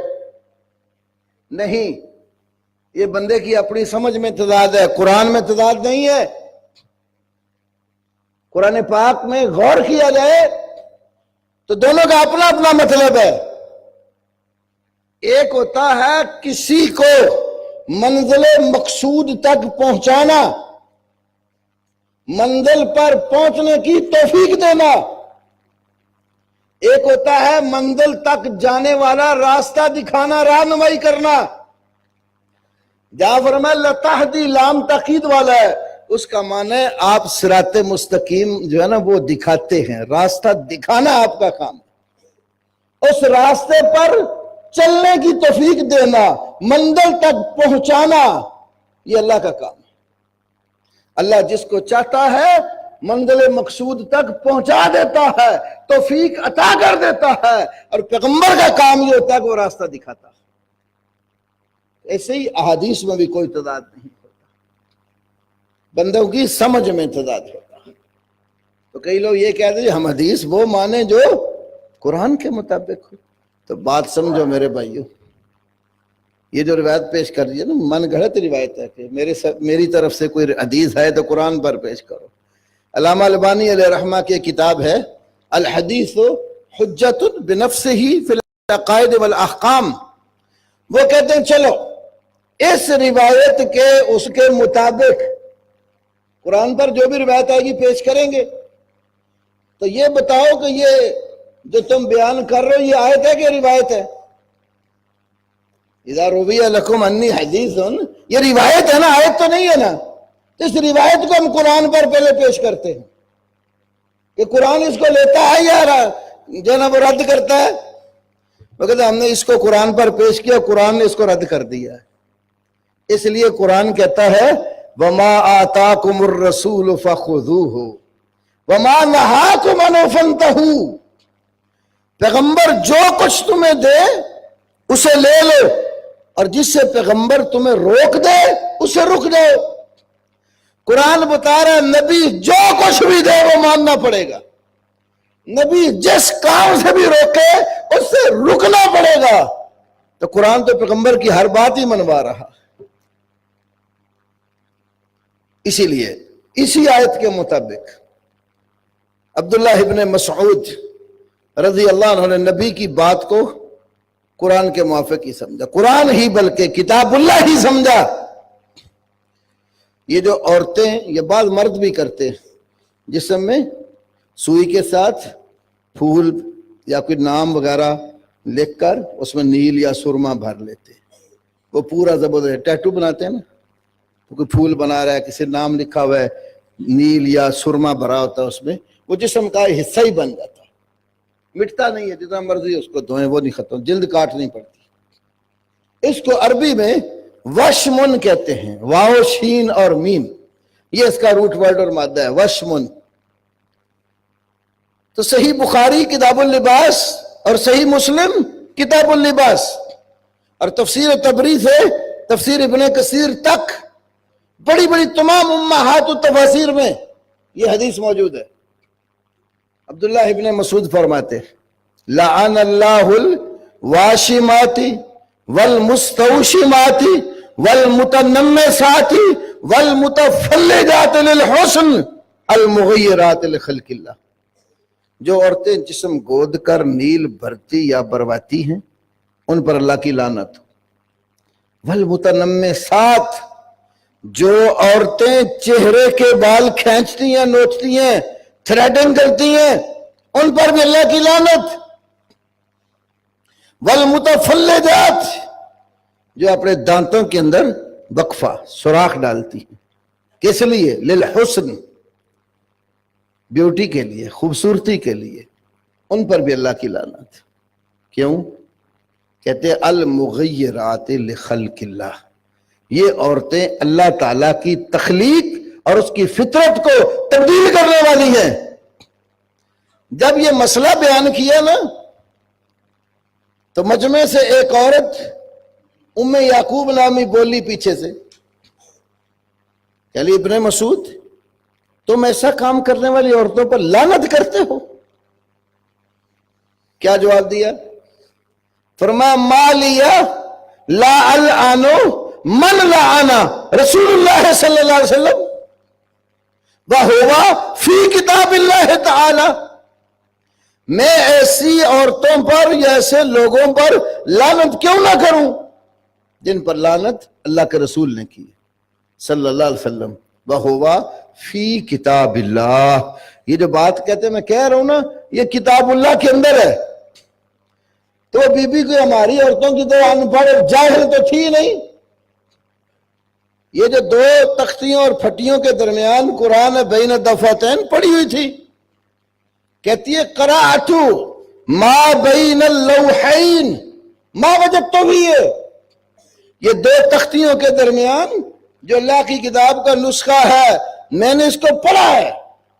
نہیں، یہ بندے کی اپنی سمجھ میں تضاد ہے، قرآن میں تضاد نہیں ہے۔ قرآن پاک میں غور کیا جائے تو دونوں کا اپنا اپنا مطلب ہے۔ ایک ہوتا ہے کسی کو منزل مقصود تک پہنچانا، منزل پر پہنچنے کی توفیق دینا، ایک ہوتا ہے منزل تک جانے والا راستہ دکھانا، رہنمائی کرنا۔ جہاں فرمایا لتہدی لام تاکید والا ہے، اس کا معنی ہے آپ صراط مستقیم جو ہے نا وہ دکھاتے ہیں، راستہ دکھانا آپ کا کام ہے، اس راستے پر چلنے کی توفیق دینا، منزل تک پہنچانا، یہ اللہ کا کام ہے۔ اللہ جس کو چاہتا ہے منزل مقصود تک پہنچا دیتا ہے، توفیق عطا کر دیتا ہے، اور پیغمبر کا کام یہ ہوتا ہے کہ وہ راستہ دکھاتا ہے۔ ایسے ہی احادیث میں بھی کوئی تضاد نہیں ہوتا، بندوں کی سمجھ میں تضاد ہوتا ہے۔ تو کئی لوگ یہ کہتے ہیں ہم حدیث وہ مانیں جو قرآن کے مطابق ہو، تو بات سمجھو میرے بھائیو، یہ جو روایت پیش کر رہی ہے نا من گھڑت روایت ہے کہ میری طرف سے کوئی حدیث ہے تو قرآن پر پیش کرو۔ علامہ البانی علیہ رحمہ کی کتاب ہے الحدیث حجت بنفسہ فی العقائد والاحکام، وہ کہتے ہیں چلو اس روایت کے اس کے مطابق قرآن پر جو بھی روایت آئے گی پیش کریں گے، تو یہ بتاؤ کہ یہ جو تم بیان کر رہے ہو یہ آیت ہے کہ روایت ہے؟ اذا روی لکم انی حدیث، یہ روایت ہے نا، آیت تو نہیں ہے نا۔ اس روایت کو ہم قرآن پر پہلے پیش کرتے ہیں کہ قرآن اس کو لیتا ہے یا جو ہے نا وہ رد کرتا ہے۔ وہ کہتے ہیں ہم نے اس کو قرآن پر پیش کیا، قرآن نے اس کو رد کر دیا ہے۔ اس لیے قرآن کہتا ہے وَمَا آتَاكُمُ الرَّسُولُ فَخُذُوهُ وَمَا نَهَاكُمْ عَنْهُ فَانْتَهُوا، پیغمبر جو کچھ تمہیں دے اسے لے لو، اور جس سے پیغمبر تمہیں روک دے اسے رک جاؤ۔ قرآن بتا رہا ہے نبی جو کچھ بھی دے وہ ماننا پڑے گا، نبی جس کام سے بھی روکے اس سے رکنا پڑے گا۔ تو قرآن تو پیغمبر کی ہر بات ہی منوا رہا۔ اسی لیے اسی آیت کے مطابق عبداللہ ابن مسعود رضی اللہ عنہ نے نبی کی بات کو قرآن کے موافق ہی سمجھا، قرآن ہی بلکہ کتاب اللہ ہی سمجھا۔ یہ جو عورتیں، یہ بعض مرد بھی کرتے ہیں، جسم میں سوئی کے ساتھ پھول یا کوئی نام وغیرہ لکھ کر اس میں نیل یا سرما بھر لیتے ہیں. وہ پورا زبردست ٹیٹو بناتے ہیں نا، تو کوئی پھول بنا رہا ہے، کسی نام لکھا ہوا ہے، نیل یا سرما بھرا ہوتا ہے اس میں، وہ جسم کا حصہ ہی بن جاتا ہے، مٹتا نہیں ہے، جتنا مرضی اس کو دھوئیں وہ نہیں ختم، جلد کاٹنی پڑتی. اس کو عربی میں وشمن کہتے ہیں، واو شین اور میم، یہ اس کا روٹ ورڈ اور مادہ ہے، وشمن. تو صحیح بخاری کتاب اللباس اور صحیح مسلم کتاب اللباس، اور تفسیر تبری سے تفسیر ابن کثیر تک بڑی بڑی تمام امہات التفاسیر میں یہ حدیث موجود ہے. عبداللہ ابن مسعود فرماتے لعن اللہ الواشمات والمستوشمات والمتنمسات والمتفلجات للحسن المغیرات لخلق اللہ. جو عورتیں جسم گود کر نیل بھرتی یا برواتی ہیں ان پر اللہ کی لعنت. والمتنمسات، جو عورتیں چہرے کے بال کھینچتی ہیں، نوچتی ہیں، تھریڈنگ کرتی ہیں، ان پر بھی اللہ کی لعنت. والمتفلجات، جو اپنے دانتوں کے اندر وقفہ سوراخ ڈالتی ہیں، کس لیے؟ للحسن، بیوٹی کے لیے، خوبصورتی کے لیے، ان پر بھی اللہ کی لعنت. کیوں؟ کہتے ہیں المغیرات لخلق اللہ، یہ عورتیں اللہ تعالیٰ کی تخلیق اور اس کی فطرت کو تبدیل کرنے والی ہیں. جب یہ مسئلہ بیان کیا نا تو مجمع سے ایک عورت ام یعقوب نامی بولی پیچھے سے، کہ ابن مسعود تم ایسا کام کرنے والی عورتوں پر لعنت کرتے ہو؟ کیا جواب دیا؟ فرمایا ما لیا لا العنو من لعنا رسول اللہ صلی اللہ علیہ وسلم وہوا فی کتاب اللہ تعالی. میں ایسی عورتوں پر یا ایسے لوگوں پر لعنت کیوں نہ کروں جن پر لعنت اللہ کے رسول نے کی صلی اللہ علیہ وسلم. وہوا فی کتاب اللہ، یہ جو بات کہتے ہیں میں کہہ رہا ہوں نا، یہ کتاب اللہ کے اندر ہے. تو بی بی کوئی ہماری عورتوں کی تو ان پڑھ جاہل تو تھی نہیں. یہ جو دو تختیوں اور پھٹیوں کے درمیان قرآن بین دفتین پڑی ہوئی تھی، کہتی ہے قرأت ما بین اللوحین ما وجدت فیہ، یہ دو تختیوں کے درمیان جو اللہ کی کتاب کا نسخہ ہے میں نے اس کو پڑھا ہے،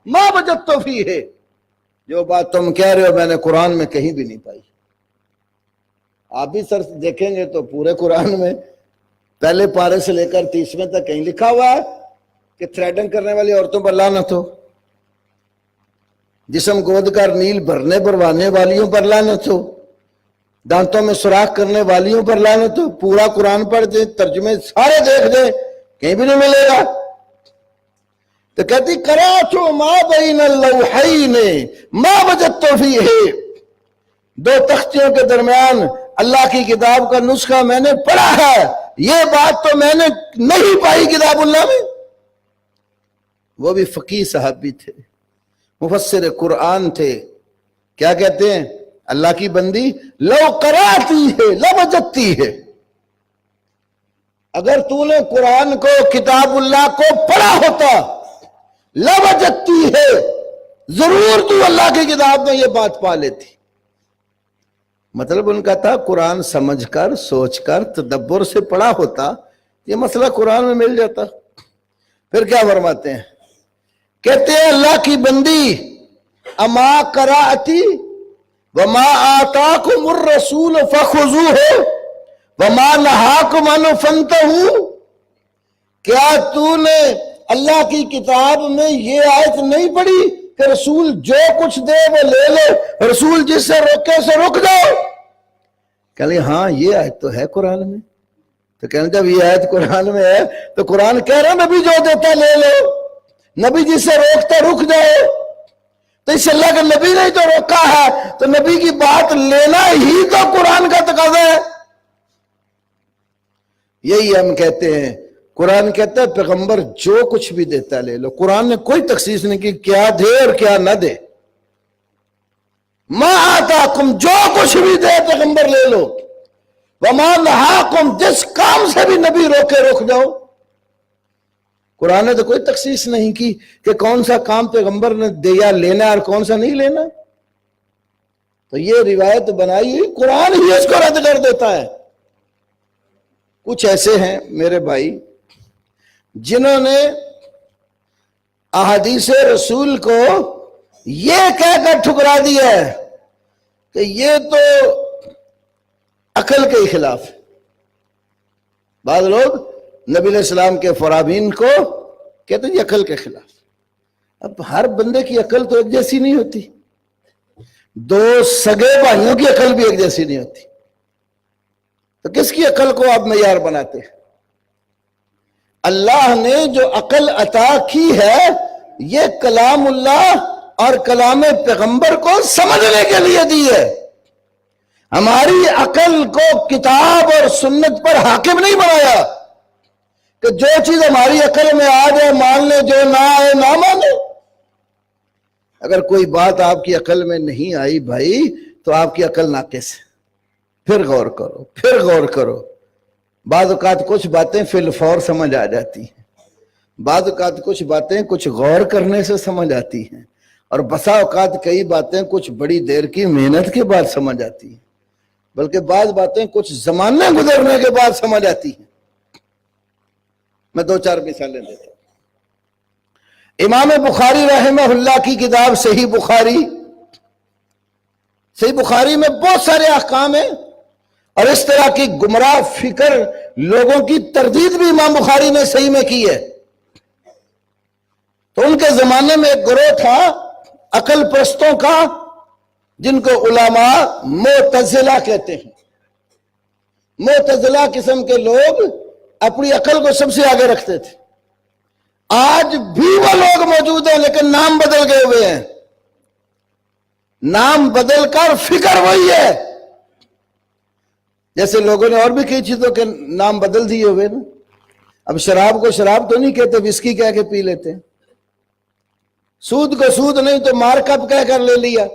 ما وجدت فیہ، جو بات تم کہہ رہے ہو میں نے قرآن میں کہیں بھی نہیں پائی. آپ بھی سر دیکھیں گے تو پورے قرآن میں پہلے پارے سے لے کر 30ویں تک کہیں لکھا ہوا ہے کہ تھریڈنگ کرنے والی عورتوں پر لعنت ہو، جسم گود کر نیل بھرنے بھروانے والیوں پر لعنت ہو، دانتوں میں سوراخ کرنے والیوں پر لعنت ہو. پورا قرآن پڑھ دیں، ترجمے سارے دیکھ دیں، کہیں بھی نہیں ملے گا. تو کہتی قرأت ما بین اللوحین ما وجدت فیہ، دو تختیوں کے درمیان اللہ کی کتاب کا نسخہ میں نے پڑھا ہے، یہ بات تو میں نے نہیں پائی کتاب اللہ میں. وہ بھی فقیہ صحابی تھے، مفسر قرآن تھے. کیا کہتے ہیں؟ اللہ کی بندی لو قرأتی ہے لوجدتی ہے، اگر تو نے قرآن کو کتاب اللہ کو پڑھا ہوتا لوجدتی ہے، ضرور تو اللہ کی کتاب میں یہ بات پا لیتی. مطلب ان کا تھا قرآن سمجھ کر سوچ کر تدبر سے پڑھا ہوتا یہ مسئلہ قرآن میں مل جاتا. پھر کیا فرماتے ہیں؟ کہتے ہیں اللہ کی بندی اما قرأتی وما آتاکم الرسول فخذوہ وما نہاکم عنہ فانتہوا، کیا تو نے اللہ کی کتاب میں یہ آیت نہیں پڑھی کہ رسول جو کچھ دے وہ لے لو، رسول جس سے روکے سے رک جاؤ؟ کہ لئے ہاں یہ آیت تو ہے قرآن میں. تو کہنے جب یہ آیت قرآن میں ہے تو قرآن کہہ رہا نبی جو دیتا لے لو، نبی جس سے روکتا رک جاؤ. تو اس اللہ کے نبی نے تو روکا ہے تو نبی کی بات لینا ہی تو قرآن کا تقاضا ہے. یہی ہم کہتے ہیں قرآن کہتا ہے پیغمبر جو کچھ بھی دیتا لے لو. قرآن نے کوئی تخصیص نہیں کی کیا دے اور کیا نہ دے. ما آتاکم جو کچھ بھی دے پیغمبر لے لو. وما نہاکم جس کام سے بھی نبی روکے روک جاؤ. قرآن نے تو کوئی تخصیص نہیں کی کہ کون سا کام پیغمبر نے دیا لینا اور کون سا نہیں لینا. تو یہ روایت بنائی ہوئی قرآن ہی اس کو رد کر دیتا ہے. کچھ ایسے ہیں میرے بھائی جنہوں نے احادیث رسول کو یہ کہہ کر ٹھکرا دیا ہے کہ یہ تو عقل کے خلاف ہے. بعض لوگ نبی علیہ السلام کے فرامین کو کہتے ہیں یہ عقل کے خلاف. اب ہر بندے کی عقل تو ایک جیسی نہیں ہوتی. دو سگے بھائیوں کی عقل بھی ایک جیسی نہیں ہوتی. تو کس کی عقل کو آپ معیار بناتے ہیں؟ اللہ نے جو عقل عطا کی ہے یہ کلام اللہ اور کلام پیغمبر کو سمجھنے کے لیے دی ہے. ہماری عقل کو کتاب اور سنت پر حاکم نہیں بنایا کہ جو چیز ہماری عقل میں آ جائے مان لے، جو نہ آئے نہ مانے. اگر کوئی بات آپ کی عقل میں نہیں آئی بھائی تو آپ کی عقل ناقص ہے. پھر غور کرو، پھر غور کرو. بعض اوقات کچھ باتیں فی الفور سمجھ آ جاتی ہیں، بعض اوقات کچھ باتیں کچھ غور کرنے سے سمجھ آتی ہیں، اور بسا اوقات کئی باتیں کچھ بڑی دیر کی محنت کے بعد سمجھ آتی ہیں، بلکہ بعض باتیں کچھ زمانے گزرنے کے بعد سمجھ آتی ہیں. میں دو چار مثالیں دیتا ہوں. امام بخاری رحمہ اللہ کی کتاب صحیح بخاری، صحیح بخاری میں بہت سارے احکام ہیں، اور اس طرح کی گمراہ فکر لوگوں کی تردید بھی امام بخاری نے صحیح میں کی ہے. تو ان کے زمانے میں ایک گروہ تھا عقل پرستوں کا جن کو علماء معتزلہ کہتے ہیں. معتزلہ قسم کے لوگ اپنی عقل کو سب سے آگے رکھتے تھے. آج بھی وہ لوگ موجود ہیں لیکن نام بدل گئے ہوئے ہیں. نام بدل کر فکر وہی ہے. جیسے لوگوں نے اور بھی کئی چیزوں کے نام بدل دیے ہوئے نا. اب شراب کو شراب تو نہیں کہتے، وسکی کہہ کے پی لیتے ہیں. سود کو سود نہیں تو مارکپ کہہ کر لے لیا،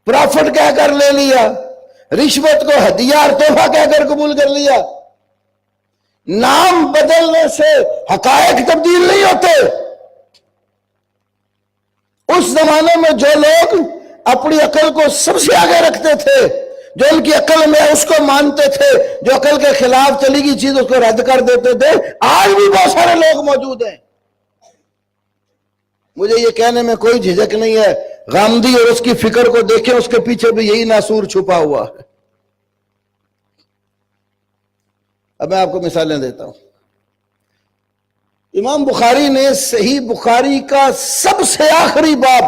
پرافٹ کہہ کر لے لیا، رشوت کو ہدیہ اور تحفہ کہہ کر قبول کر لیا. نام بدلنے سے حقائق تبدیل نہیں ہوتے. اس زمانے میں جو لوگ اپنی عقل کو سب سے آگے رکھتے تھے، جو ان کی عقل میں اس کو مانتے تھے، جو عقل کے خلاف چلی گئی چیز اس کو رد کر دیتے تھے، آج بھی بہت سارے لوگ موجود ہیں. مجھے یہ کہنے میں کوئی جھجک نہیں ہے، غامدی اور اس کی فکر کو دیکھیں، اس کے پیچھے بھی یہی ناسور چھپا ہوا ہے. اب میں آپ کو مثالیں دیتا ہوں. امام بخاری نے صحیح بخاری کا سب سے آخری باب،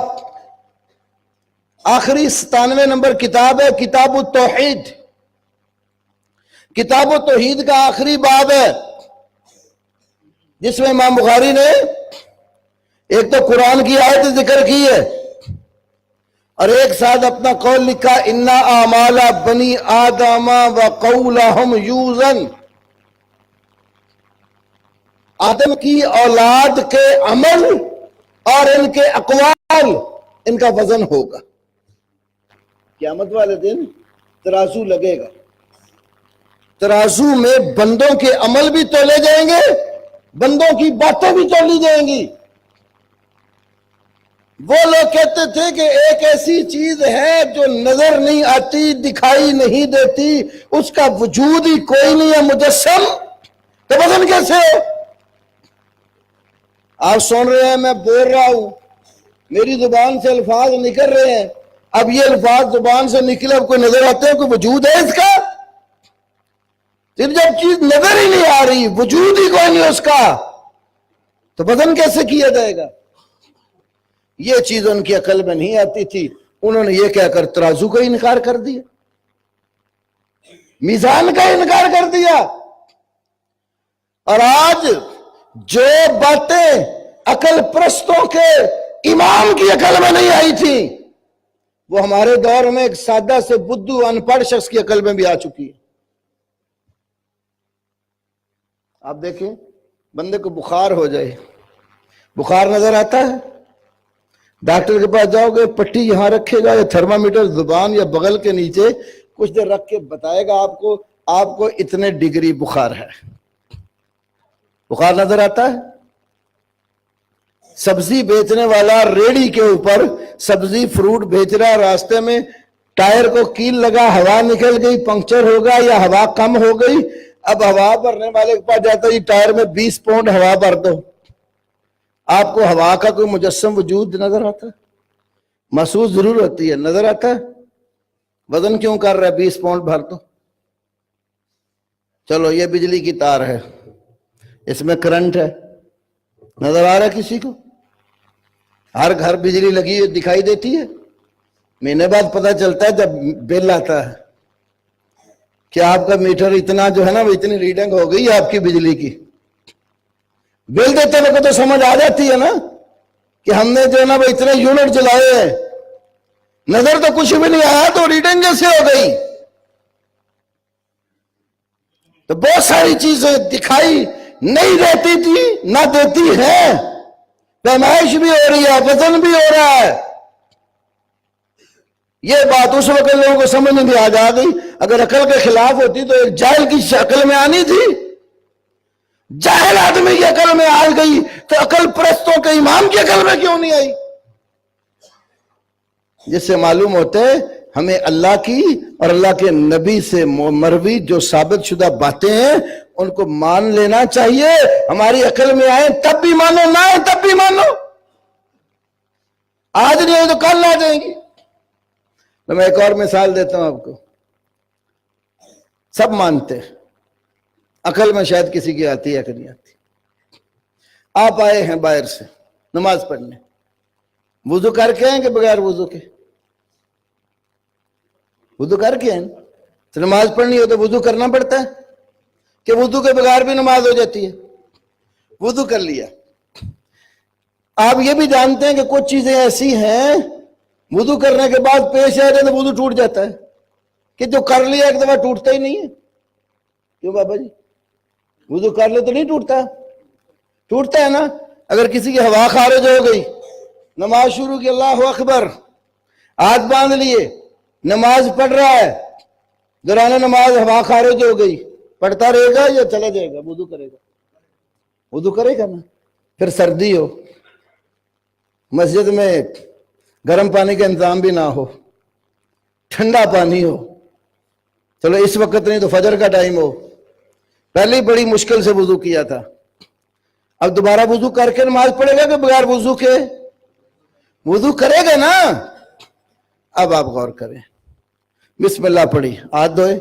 آخری 97 نمبر کتاب ہے کتاب التوحید. کتاب التوحید کا آخری باب ہے جس میں امام بخاری نے ایک تو قرآن کی آیت ذکر کی ہے اور ایک ساتھ اپنا قول لکھا، اِنَّ اعمال بنی آدم وقولہم یوزن. آدم کی اولاد کے عمل اور ان کے اقوال ان کا وزن ہوگا. قیامت والے دن ترازو لگے گا. ترازو میں بندوں کے عمل بھی تولے جائیں گے، بندوں کی باتیں بھی تولی جائیں گی. وہ لوگ کہتے تھے کہ ایک ایسی چیز ہے جو نظر نہیں آتی، دکھائی نہیں دیتی، اس کا وجود ہی کوئی نہیں ہے، مجسم، تو وزن کیسے ہے؟ آپ سن رہے ہیں، میں بول رہا ہوں، میری زبان سے الفاظ نکل رہے ہیں. اب یہ الفاظ زبان سے نکلے، اب کوئی نظر آتے ہیں، کوئی وجود ہے اس کا؟ پھر جب چیز نظر ہی نہیں آ رہی، وجود ہی کوئی نہیں اس کا، تو وزن کیسے کیا جائے گا؟ یہ چیز ان کی عقل میں نہیں آتی تھی. انہوں نے یہ کہہ کر ترازو کا انکار کر دیا، میزان کا انکار کر دیا. اور آج جو باتیں عقل پرستوں کے امام کی عقل میں نہیں آئی تھی وہ ہمارے دور میں ایک سادہ سے بدھو ان پڑھ شخص کی عقل میں بھی آ چکی ہے. آپ دیکھیں بندے کو بخار ہو جائے، بخار نظر آتا ہے، ڈاکٹر کے پاس جاؤ گے پٹی یہاں رکھے گا یا تھرمامیٹر زبان یا بغل کے نیچے کچھ دیر رکھ کے بتائے گا آپ کو اتنے ڈگری بخار ہے، بخار نظر آتا ہے۔ سبزی بیچنے والا ریڑی کے اوپر سبزی فروٹ بیچ رہا، راستے میں ٹائر کو کیل لگا، ہوا نکل گئی، پنکچر ہوگا یا ہوا کم ہو گئی، اب ہوا بھرنے والے کے پاس جاتا ہے ٹائر میں 20 پاؤنڈ ہوا بھر دو، آپ کو ہوا کا کوئی مجسم وجود نظر آتا ہے؟ محسوس ضرور ہوتی ہے، نظر آتا ہے وزن کیوں کر رہا ہے 20 پاؤنڈ بھر دو۔ چلو یہ بجلی کی تار ہے، اس میں کرنٹ ہے، نظر آ رہا ہے کسی کو؟ ہر گھر بجلی لگی ہوئی دکھائی دیتی ہے، مہینے بعد پتہ چلتا ہے جب بل آتا ہے کہ آپ کا میٹر اتنا جو ہے نا وہ اتنی ریڈنگ ہو گئی آپ کی بجلی کی۔ بل دیتے وقت تو سمجھ آ جاتی ہے نا کہ ہم نے جو ہے نا وہ اتنے یونٹ جلائے ہیں، نظر تو کچھ بھی نہیں آیا تو ریڈنگ کیسے ہو گئی؟ تو بہت ساری چیزیں دکھائی نہیں دیتی تھی، نہ دیتی ہے، پیمائش بھی ہو رہی ہے، وزن بھی ہو رہا ہے۔ یہ بات اس وقت لوگوں کو سمجھ نہیں آ گئی، اگر عقل کے خلاف ہوتی تو ایک جاہل کی شکل میں آنی تھی۔ جاہل آدمی کی عقل میں آ گئی تو عقل پرستوں کے امام کی عقل میں کیوں نہیں آئی؟ جس سے معلوم ہوتا ہے ہمیں اللہ کی اور اللہ کے نبی سے مروی جو ثابت شدہ باتیں ہیں ان کو مان لینا چاہیے، ہماری عقل میں آئے تب بھی مانو، نہ آئے تب بھی مانو، آج نہیں ہوئی تو کل آ جائیں گی۔ تو میں ایک اور مثال دیتا ہوں آپ کو، سب مانتے ہیں، عقل میں شاید کسی کی آتی ہے کہ نہیں آتی۔ آپ آئے ہیں باہر سے نماز پڑھنے، وضو کر کے آئیں کہ بغیر وضو کے؟ وضو کر کے آئیں، تو نماز پڑھنی ہو تو وضو کرنا پڑتا ہے کہ وضو کے بغیر بھی نماز ہو جاتی ہے؟ وضو کر لیا۔ آپ یہ بھی جانتے ہیں کہ کچھ چیزیں ایسی ہیں وضو کرنے کے بعد پیش آ جائے تو وضو ٹوٹ جاتا ہے، کہ جو کر لیا ایک دفعہ ٹوٹتا ہی نہیں ہے۔ کیوں بابا جی؟ وضو کر لے تو نہیں ٹوٹتا؟ ٹوٹتا ہے نا۔ اگر کسی کی ہوا خارج ہو گئی، نماز شروع کی، اللہ اکبر، ہاتھ باندھ لیے، نماز پڑھ رہا ہے، دوران نماز ہوا خارج ہو گئی، پڑھتا رہے گا یا چلا جائے گا؟ وضو کرے گا، وضو کرے گا نا۔ پھر سردی ہو، مسجد میں گرم پانی کا انتظام بھی نہ ہو، ٹھنڈا پانی ہو، چلو اس وقت نہیں تو فجر کا ٹائم ہو، پہلے بڑی مشکل سے وضو کیا تھا، اب دوبارہ وضو کر کے نماز پڑھے گا کہ بغیر وضو کے؟ وضو کرے گا نا۔ اب آپ غور کریں، بسم اللہ پڑھی، ہاتھ دھوئے،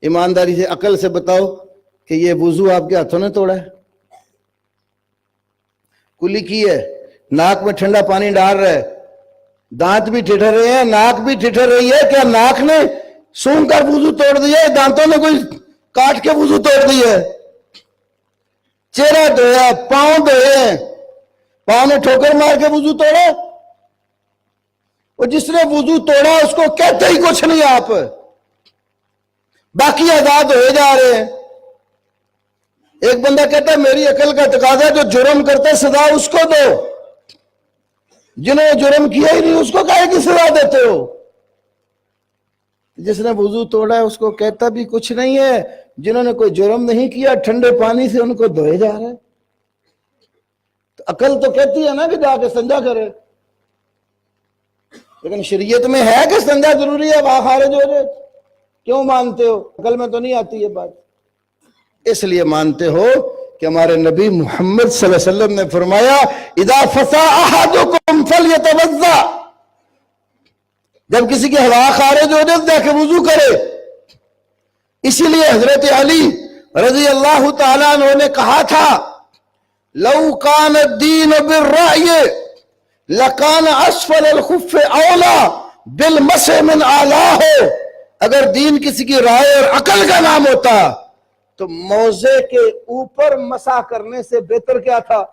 ایمانداری سے عقل سے بتاؤ کہ یہ وضو آپ کے ہاتھوں نے توڑا ہے؟ کلی کی ہے، ناک میں ٹھنڈا پانی ڈال رہا ہے، دانت بھی ٹھٹر رہے ہیں، ناک بھی ٹھٹر رہی ہے، کیا ناک نے سونگ کر وضو توڑ دیا ہے؟ دانتوں نے کوئی کاٹ کے وضو توڑ دیا ہے؟ چہرہ دھویا، پاؤں دھوئے، پاؤں نے ٹھوکر مار کے وضو توڑا؟ اور جس نے وضو توڑا اس کو کہتے ہی کچھ نہیں آپ، باقی آزاد ہوئے جا رہے ہیں۔ ایک بندہ کہتا ہے میری عقل کا تقاضا جو جرم کرتے سزا اس کو دو، جنہوں نے جرم کیا ہی نہیں اس کو کہے کی سزا دیتے ہو؟ جس نے وضو توڑا ہے اس کو کہتا بھی کچھ نہیں ہے، جنہوں نے کوئی جرم نہیں کیا ٹھنڈے پانی سے ان کو دھوئے جا رہے ہیں۔ تو عقل تو کہتی ہے نا کہ جا کے سنجا کرے، لیکن شریعت میں ہے کہ سنجا ضروری ہے وہاں خارج ہو جائے؟ کیوں مانتے ہو؟ عقل میں تو نہیں آتی یہ بات۔ اس لیے مانتے ہو کہ ہمارے نبی محمد صلی اللہ علیہ وسلم نے فرمایا اذا فسا احدکم فلیتوضا، جب کسی کی ہوا خارج ہو جائے جا کے وضو کرے۔ اسی لیے حضرت علی رضی اللہ تعالیٰ عنہ نے کہا تھا لو کان الدین بالرأی لکان اسفل الخف اولا بالمسح من اعلاہ، اگر دین کسی کی رائے اور عقل کا نام ہوتا تو موزے کے اوپر مسح کرنے سے بہتر کیا تھا؟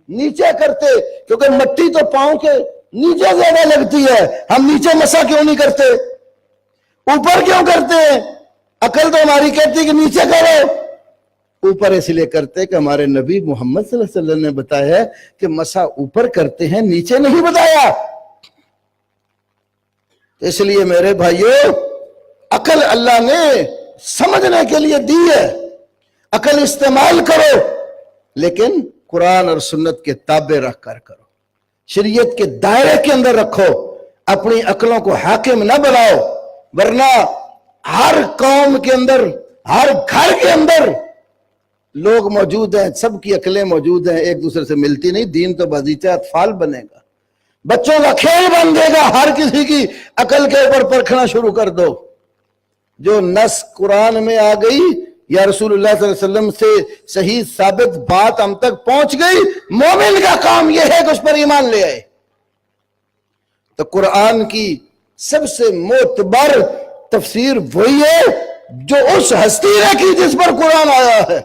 نیچے کرتے، کیونکہ مٹی تو پاؤں کے نیچے زیادہ لگتی ہے، ہم نیچے مسح کیوں نہیں کرتے؟ اوپر کیوں کرتے ہیں؟ عقل تو ہماری کہتی کہ نیچے کرو، اوپر اس لیے کرتے کہ ہمارے نبی محمد صلی اللہ علیہ وسلم نے بتایا ہے کہ مسا اوپر کرتے ہیں، نیچے نہیں بتایا۔ اس لیے میرے بھائیوں، عقل اللہ نے سمجھنے کے لیے دی ہے، عقل استعمال کرو، لیکن قرآن اور سنت کے تابع رکھ کر کرو، شریعت کے دائرے کے اندر رکھو، اپنی عقلوں کو حاکم نہ بناؤ، ورنہ ہر قوم کے اندر، ہر گھر کے اندر لوگ موجود ہیں، سب کی عقلیں موجود ہیں، ایک دوسرے سے ملتی نہیں، دین تو باغیچہ اطفال بنے گا، بچوں کا کھیل بن دے گا، ہر کسی کی عقل کے اوپر پرکھنا شروع کر دو۔ جو نص قرآن میں آ گئی یا رسول اللہ صلی اللہ علیہ وسلم سے صحیح ثابت بات ہم تک پہنچ گئی، مومن کا کام یہ ہے کہ اس پر ایمان لے آئے۔ تو قرآن کی سب سے معتبر تفسیر وہی ہے جو اس ہستی نے کی جس پر قرآن آیا ہے،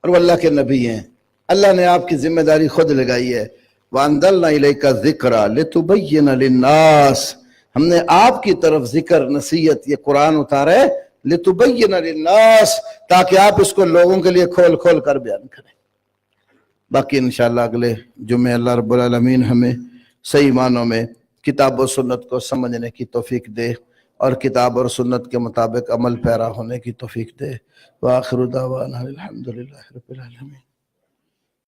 اور وہ اللہ کے نبی ہیں۔ اللہ نے آپ کی ذمہ داری خود لگائی ہے، وَأَنزَلْنَا إِلَيْكَ الذِّكْرَ لِتُبَيِّنَ لِلنَّاسِ، ہم نے آپ کی طرف ذکر، نصیحت، یہ قرآن اتارا ہے لِتُبَيِّنَ لِلنَّاسِ، تاکہ آپ اس کو لوگوں کے لیے کھول کھول کر بیان کریں۔ باقی انشاءاللہ اگلے جمعے اللہ رب العالمین ہمیں صحیح معنوں میں کتاب و سنت کو سمجھنے کی توفیق دے اور کتاب اور سنت کے مطابق عمل پیرا ہونے کی توفیق دے۔ وآخر دعوانا الحمدللہ رب العالمین۔